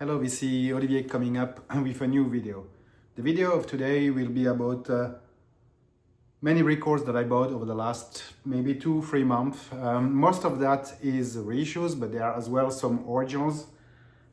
Hello, we see Olivier coming up with a new video. The video of today will be about many records that I bought over the last maybe 2-3 months. Most of that is reissues, but there are as well some originals.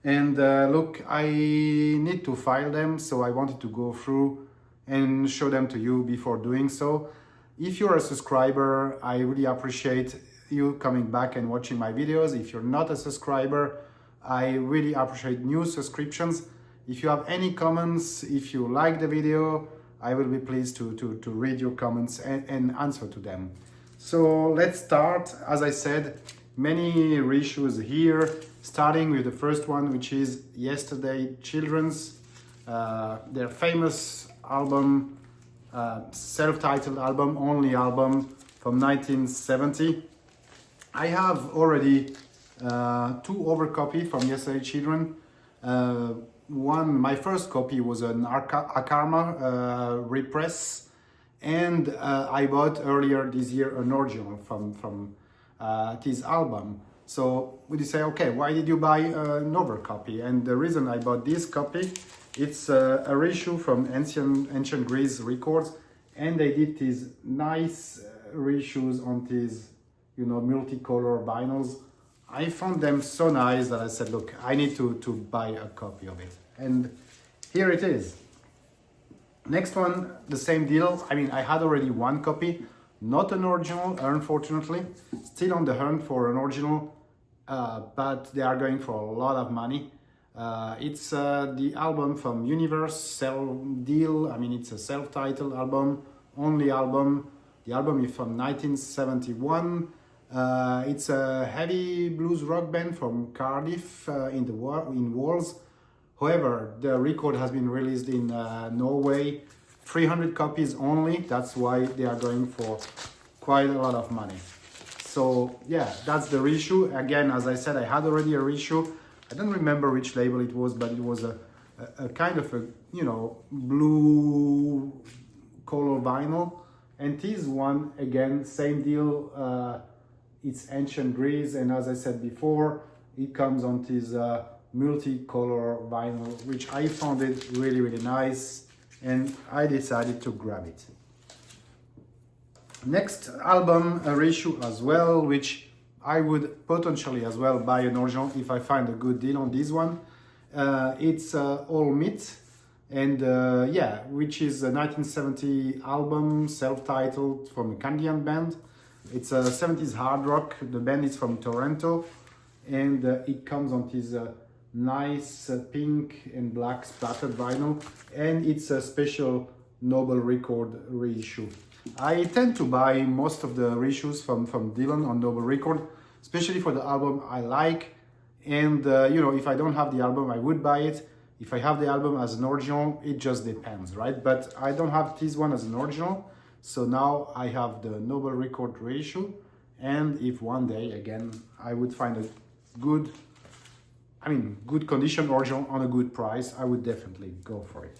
And look, I need to file them, so I wanted to go through and show them to you before doing so. If you're a subscriber, I really appreciate you coming back and watching my videos. If you're not a subscriber, I really appreciate new subscriptions. If you have any comments, if you like the video, I will be pleased to read your comments and answer to them. So let's start. As I said, many reissues here, starting with the first one, which is Yesterday Children's, their famous album, self-titled album, only album from 1970. I have already 2 overcopy from Yesterday Children. My first copy was an Akarma repress, and I bought earlier this year an original from this album. So would you say, okay, why did you buy an overcopy? And the reason I bought this copy, it's a reissue from Ancient Greece Records, and they did these nice reissues on these, multicolor vinyls. I found them so nice that I said, look, I need to buy a copy of it. And here it is. Next one, the same deal. I had already 1 copy, not an original, unfortunately. Still on the hunt for an original, but they are going for a lot of money. It's the album from Universe deal. It's a self-titled album, only album. The album is from 1971. It's a heavy blues rock band from Cardiff in Wales. However, the record has been released in Norway, 300 copies only. That's why they are going for quite a lot of money. So yeah, that's the reissue. Again, as I said, I had already a reissue. I don't remember which label it was, but it was a kind of a blue color vinyl. And this one, again, same deal. It's Ancient Greece, and as I said before, it comes on this multicolor vinyl, which I found it really, really nice, and I decided to grab it. Next album, a reissue as well, which I would potentially as well buy an original if I find a good deal on this one. It's All Meat, and which is a 1970 album, self-titled, from a Canadian band. It's a 70s hard rock. The band is from Toronto, and it comes on this nice pink and black splattered vinyl, and it's a special Noble Record reissue. I tend to buy most of the reissues from Dylan on Noble Record, especially for the album I like. And if I don't have the album, I would buy it. If I have the album as an original, it just depends, right? But I don't have this one as an original. So now I have the Noble Record reissue, and if one day again I would find a good condition original on a good price, I would definitely go for it.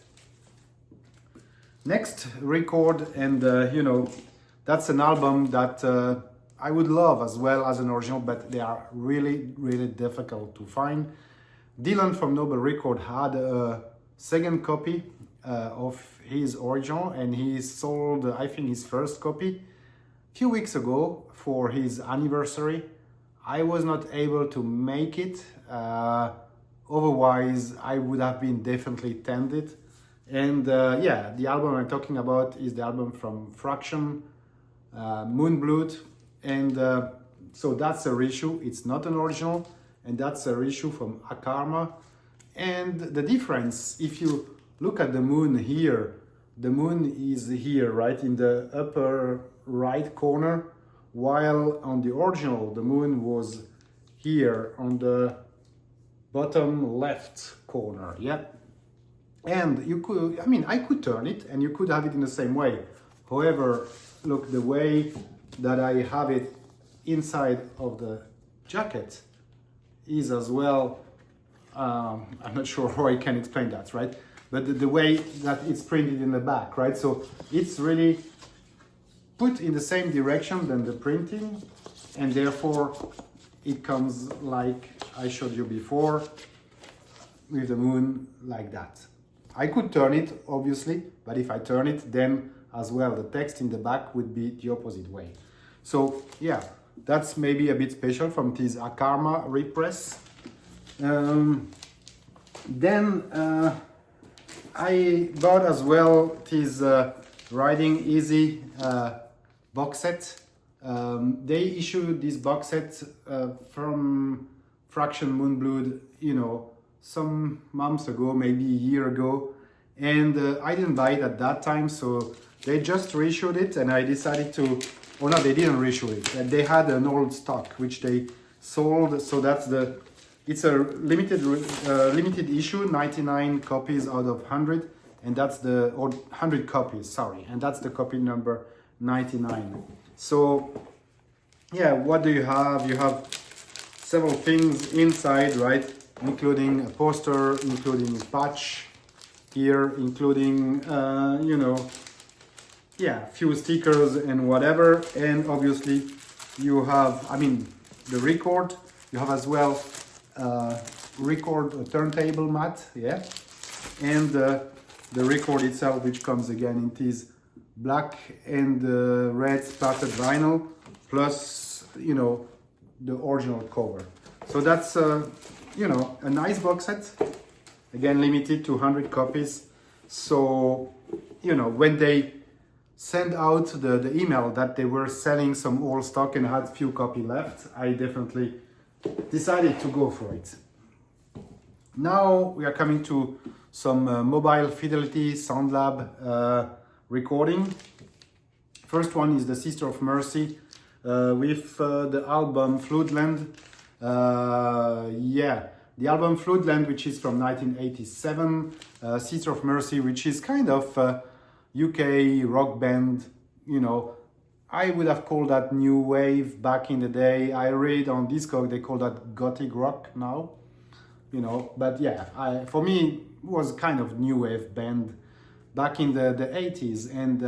Next record, and that's an album that I would love as well as an original, but they are really, really difficult to find. Dylan from Noble Record had a second copy of his original, and he sold, I think, his first copy a few weeks ago for his anniversary. I was not able to make it, otherwise I would have been definitely tempted. And the album I'm talking about is the album from Fraction, Moonblood, and so that's a reissue. It's not an original, and that's a reissue from Akarma. And the difference, if you look at the moon here, the moon is here, right, in the upper right corner, while on the original, the moon was here on the bottom left corner, yeah? And you could, I could turn it, and you could have it in the same way. However, look, the way that I have it inside of the jacket is as well, I'm not sure how I can explain that, right? But the way that it's printed in the back, right? So it's really put in the same direction than the printing, and therefore it comes like I showed you before, with the moon like that. I could turn it, obviously, but if I turn it, then as well, the text in the back would be the opposite way. So yeah, that's maybe a bit special from this Akarma repress. Then I bought as well this Riding Easy box set. They issued this box set from Fraction Moonblood, you know, some months ago, maybe a year ago, and I didn't buy it at that time, so they just reissued it, and I decided to, or no, they didn't reissue it. They had an old stock which they sold, so that's the, it's a limited issue, 99 copies out of 100, and that's the, or 100 copies, sorry, and that's the copy number 99. So yeah, what do you have? You have several things inside, right? Including a poster, including a patch here, including, you know, yeah, few stickers and whatever. And obviously you have, I mean, the record, you have as well record turntable mat, yeah, and the record itself, which comes again in this black and red splattered vinyl, plus, you know, the original cover. So that's, you know, a nice box set, again limited to 100 copies. So, you know, when they sent out the email that they were selling some old stock and had few copies left, I definitely decided to go for it. Now we are coming to some Mobile Fidelity SoundLab recording. First one is the Sister of Mercy with the album Floodland. Yeah, the album Floodland, which is from 1987, Sister of Mercy, which is kind of UK rock band, you know, I would have called that new wave back in the day. I read on Discog they call that gothic rock now, you know, but yeah, for me it was kind of new wave band back in the 80s, and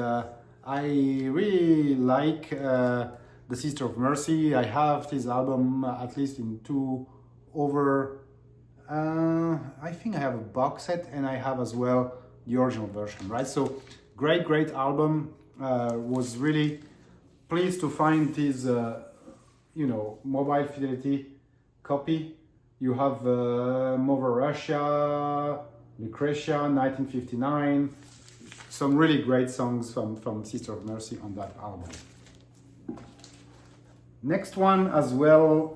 I really like the Sister of Mercy. I have this album at least in two over, I think I have a box set, and I have as well the original version, right? So great album. Was really pleased to find this, you know, Mobile Fidelity copy. You have Mother Russia, Lucretia, 1959. Some really great songs from Sister of Mercy on that album. Next one as well,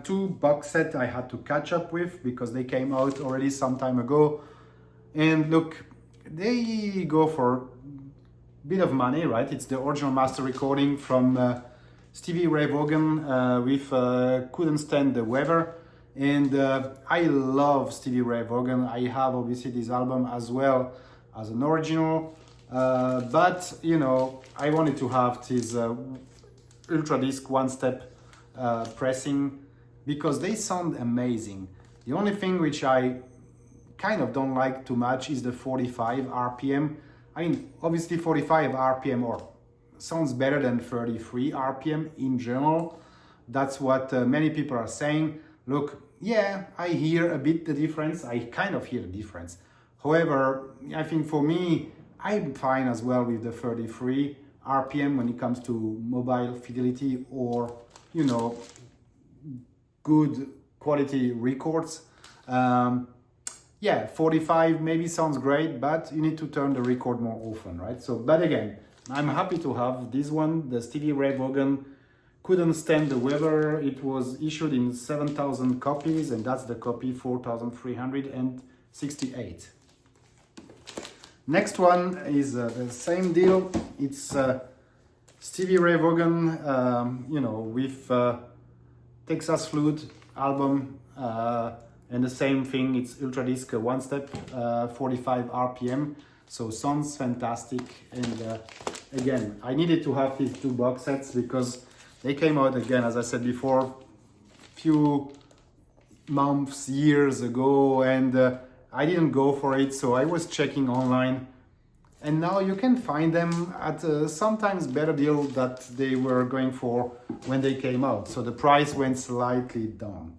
two box set I had to catch up with because they came out already some time ago. And look, they go for a bit of money, right? It's the original master recording from Stevie Ray Vaughan with Couldn't Stand the Weather. And I love Stevie Ray Vaughan. I have obviously this album as well as an original. But, you know, I wanted to have this Ultra Disc one-step pressing because they sound amazing. The only thing which I kind of don't like too much is the 45 RPM. I mean, obviously 45 RPM or sounds better than 33 RPM in general. That's what many people are saying. Look, yeah, I hear a bit the difference. I kind of hear the difference. However, I think for me, I'm fine as well with the 33 RPM when it comes to Mobile Fidelity or, you know, good quality records. Yeah, 45 maybe sounds great, but you need to turn the record more often, right? So, but again, I'm happy to have this one, the Stevie Ray Vaughan Couldn't Stand the Weather. It was issued in 7,000 copies, and that's the copy 4,368. Next one is the same deal. It's Stevie Ray Vaughan, you know, with Texas Flute album, and the same thing. It's Ultra Disc one step, 45 RPM. So sounds fantastic. And again, I needed to have these two box sets because they came out again, as I said before, few months, years ago, and I didn't go for it, so I was checking online, and now you can find them at sometimes better deal that they were going for when they came out. So the price went slightly down.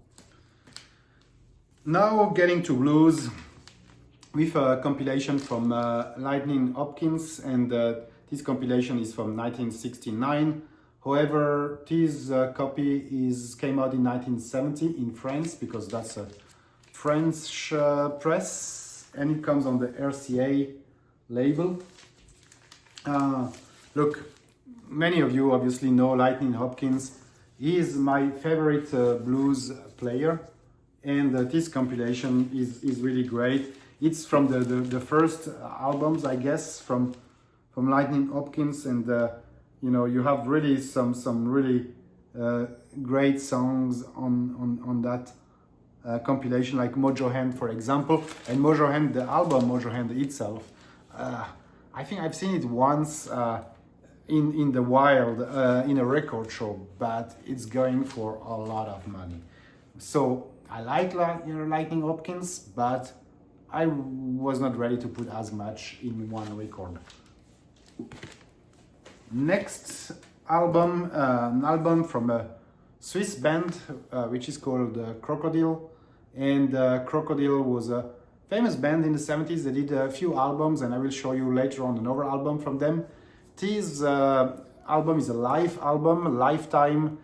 Now getting to blues with a compilation from Lightning Hopkins, and this compilation is from 1969. However, this copy came out in 1970 in France, because that's a French press, and it comes on the RCA label. Look, many of you obviously know Lightning Hopkins. He is my favorite blues player, and this compilation is really great. It's from the first albums, I guess, from Lightning Hopkins, and you know, you have really some really great songs on that compilation, like Mojo Hand, for example. And Mojo Hand, the album Mojo Hand itself, I think I've seen it once in the wild in a record show, but it's going for a lot of money. So I like Lightning Hopkins, but I was not ready to put as much in one record. Next album, an album from a Swiss band which is called Crocodile, and Crocodile was a famous band in the 70s. They did a few albums, and I will show you later on another album from them. This album is a live album, Lifetime,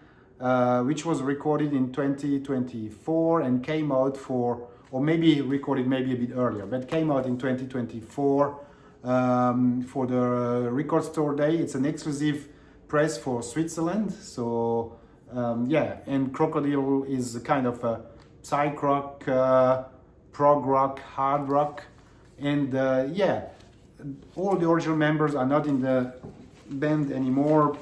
which was recorded in 2024 and came out or maybe recorded maybe a bit earlier, but came out in 2024 for the Record Store Day. It's an exclusive press for Switzerland. So yeah, and Crocodile is a kind of a psych rock, prog rock, hard rock, and yeah, all the original members are not in the band anymore.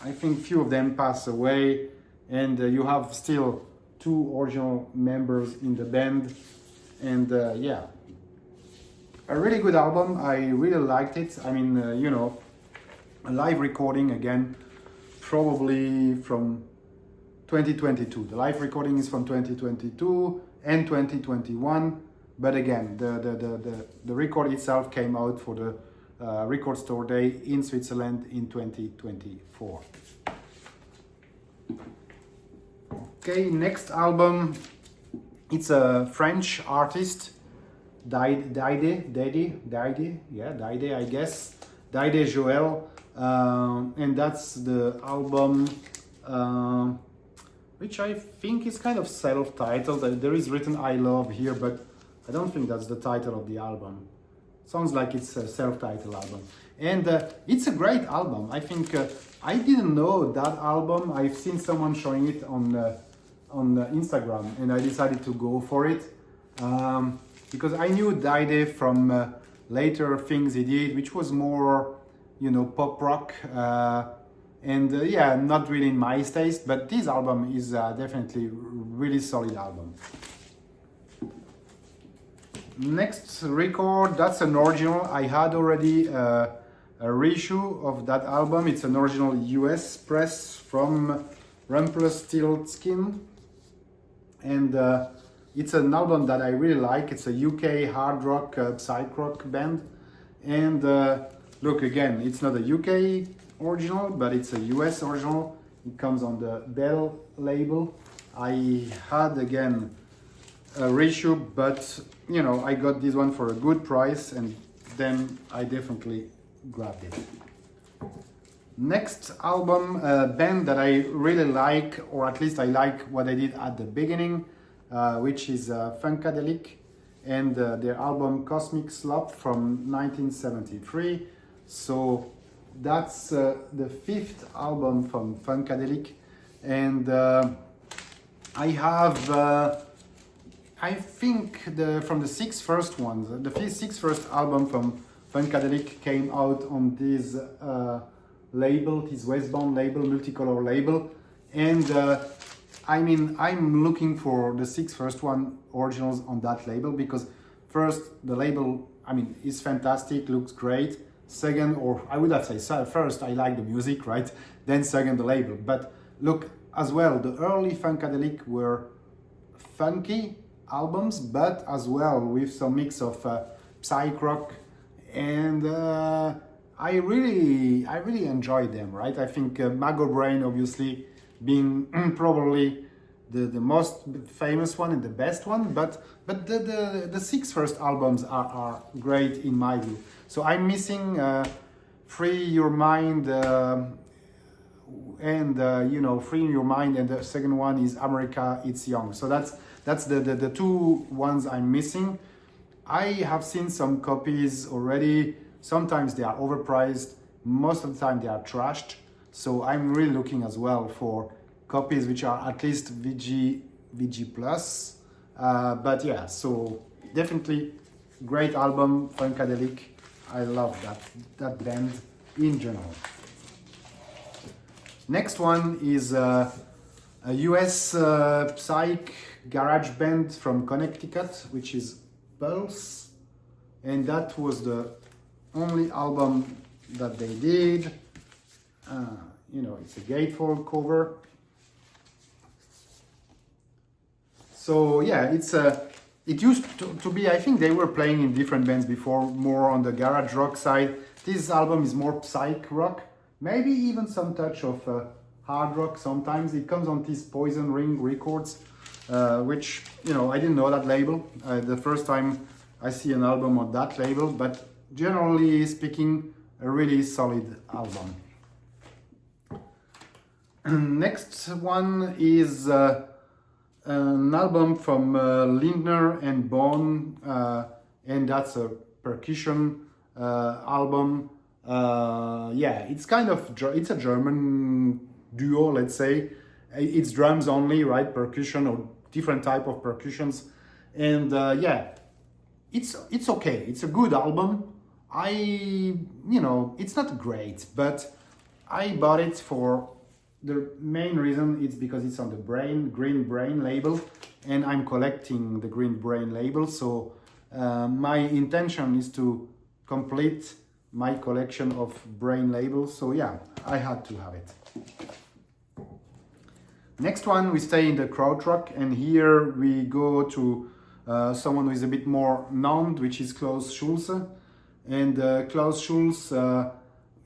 I think few of them passed away, and you have still two original members in the band, and yeah, a really good album. I really liked it. I mean, you know, a live recording again, probably from 2022. The live recording is from 2022 and 2021, but again, the record itself came out for the Record Store Day in Switzerland in 2024. Okay, next album, it's a French artist, Dide, I guess, Dide Joel, and that's the album, which I think is kind of self-titled. There is written I Love here, but I don't think that's the title of the album. Sounds like it's a self-titled album, and it's a great album. I think I didn't know that album. I've seen someone showing it on Instagram, and I decided to go for it because I knew Dide from later things he did, which was more, you know, pop rock, and yeah, not really in my taste. But this album is definitely really solid album. Next record, that's an original. I had already a reissue of that album. It's an original US press from Rumpelstiltskin, and it's an album that I really like. It's a UK hard rock, psych rock band, and look, again, it's not a UK original, but it's a US original. It comes on the Bell label. I had again a reissue, but you know, I got this one for a good price, and then I definitely grabbed it. Next album, a band that I really like, or at least I like what I did at the beginning, which is Funkadelic, and their album Cosmic Slop from 1973. So that's the fifth album from Funkadelic, and I have I think from the six first ones, the six first album from Funkadelic came out on this label, this Westbound label, multicolor label, and I mean, I'm looking for the six first one originals on that label, because first, the label, I mean, is fantastic, looks great. Second, or I would have say first, I like the music, right? Then second, the label. But look, as well, the early Funkadelic were funky albums, but as well with some mix of psych rock, and I really enjoyed them, right? I think Mago Brain, obviously, being probably the most famous one and the best one, but the six first albums are great in my view. So I'm missing Free Your Mind and you know, Free Your Mind, and the second one is America It's Young. So that's the two ones I'm missing. I have seen some copies already. Sometimes they are overpriced, most of the time they are trashed. So I'm really looking as well for copies which are at least VG plus. But yeah, so definitely great album, Funkadelic. I love that band in general. Next one is a US psych garage band from Connecticut, which is Pulse, and that was the only album that they did. You know, it's a gatefold cover. So yeah, it used to be, I think they were playing in different bands before, more on the garage rock side. This album is more psych rock, maybe even some touch of hard rock sometimes. It comes on these Poison Ring Records, which, you know, I didn't know that label. The first time I see an album on that label, but generally speaking, a really solid album. Next one is an album from Lindner and Bone, and that's a percussion album. Yeah, it's kind of, it's a German duo, let's say. It's drums only, right? Percussion or different type of percussions, and yeah, it's okay. It's a good album. You know, it's not great, but I bought it for the main reason. It's because it's on the Green Brain label, and I'm collecting the Green Brain label. So my intention is to complete my collection of Brain labels. So yeah, I had to have it. Next one, we stay in the Krautrock, and here we go to someone who is a bit more known, which is Klaus Schulze. And Klaus Schulze,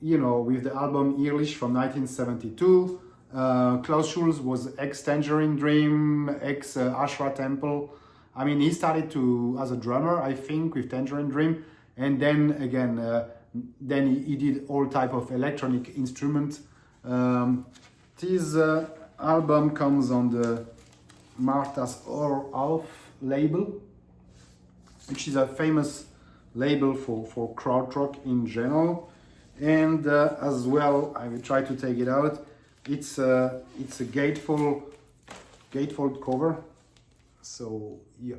you know, with the album Ehrlich from 1972, Klaus Schulze was ex-Tangerine Dream, ex-Ashra Temple. I mean, he started as a drummer, I think, with Tangerine Dream, and then again, then he did all type of electronic instrument. This album comes on the Martha's Ohr Auf label, which is a famous label for Krautrock in general. And as well, I will try to take it out. It's a gatefold cover. So yeah.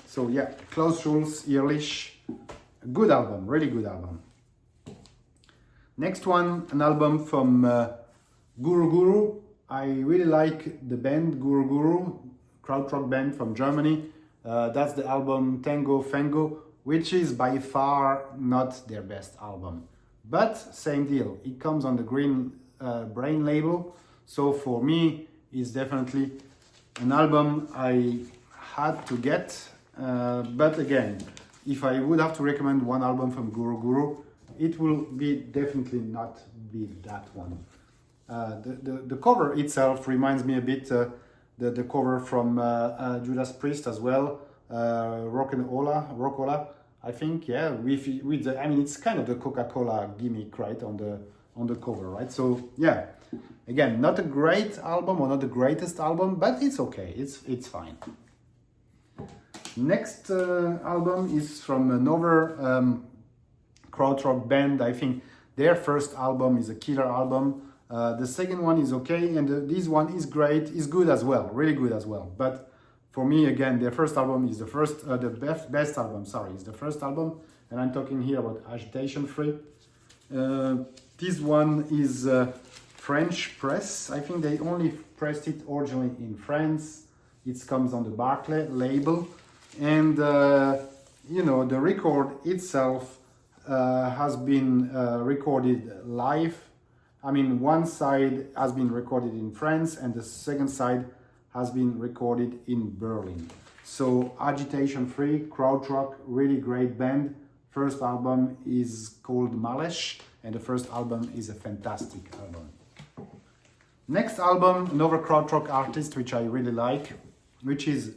So yeah, Klaus Schulze, Ehrlich, good album, really good album. Next one, an album from Guru Guru. I really like the band Guru Guru, Krautrock band from Germany. That's the album Tango Fango, which is by far not their best album. But same deal, it comes on the Green Brain label. So for me, it's definitely an album I had to get. But again, if I would have to recommend one album from Guru Guru, it will be definitely not be that one. The cover itself reminds me a bit the cover from Judas Priest as well, Rockola, I think, yeah. With the, I mean, it's kind of the Coca-Cola gimmick, right, on the cover, right? So yeah, again, not a great album or not the greatest album, but it's okay, it's fine. Next album is from another Krautrock band. I think their first album is a killer album. The second one is okay, and this one is great, is good as well, really good as well. But for me, again, their first album is the best album. Sorry, is the first album, and I'm talking here about Agitation Free. This one is French press. I think they only pressed it originally in France. It comes on the Barclay label, and you know, the record itself has been recorded live. I mean, one side has been recorded in France and the second side has been recorded in Berlin. So Agitation Free, Krautrock, really great band. First album is called Malesh, and the first album is a fantastic album. Next album, another Krautrock artist which I really like, which is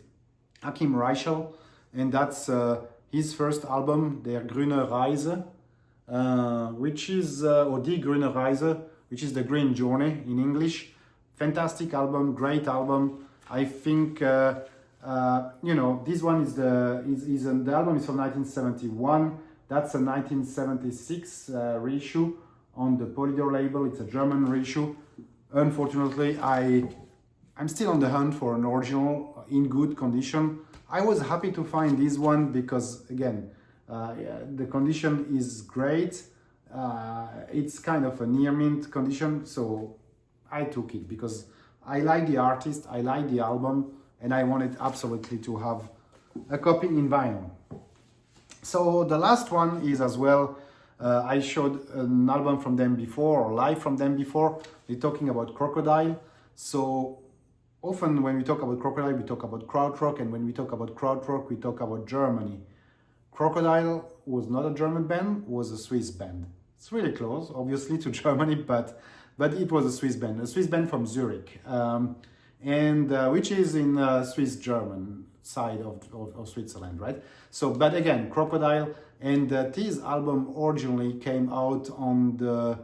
Hakim Reichel, and that's his first album, Der Grüne Reise, which is, or Die Grüne Reise, which is the Green Journey in English. Fantastic album, great album. I think, you know, this one is the album is from 1971. That's a 1976 reissue on the Polydor label. It's a German reissue. Unfortunately, I'm still on the hunt for an original in good condition. I was happy to find this one because, again, the condition is great. It's kind of a near mint condition, so I took it because I like the artist, I like the album, and I wanted absolutely to have a copy in vinyl. So the last one is as well, I showed an album from them before, or live from them before. They're talking about Crocodile. So often when we talk about Crocodile, we talk about Krautrock, and when we talk about Krautrock, we talk about Germany. Crocodile was not a German band, was a Swiss band. It's really close, obviously, to Germany, but it was a Swiss band from Zurich, and which is in Swiss-German side of Switzerland, right? So, but again, Crocodile, and this album originally came out on the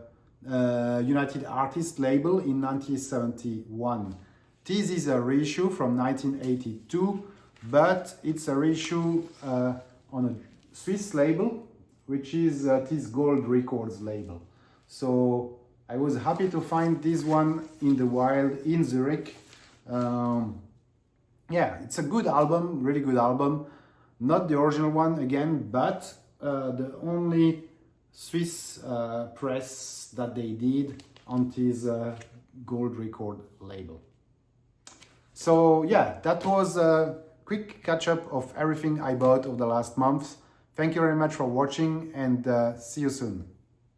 United Artists label in 1971. This is a reissue from 1982, but it's a reissue on a Swiss label, which is this Gold Records label. So I was happy to find this one in the wild in Zurich. Yeah, it's a good album, really good album. Not the original one again, but the only Swiss press that they did on this Gold Record label. So yeah, that was a quick catch-up of everything I bought over the last months. Thank you very much for watching, and see you soon.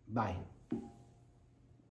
Bye.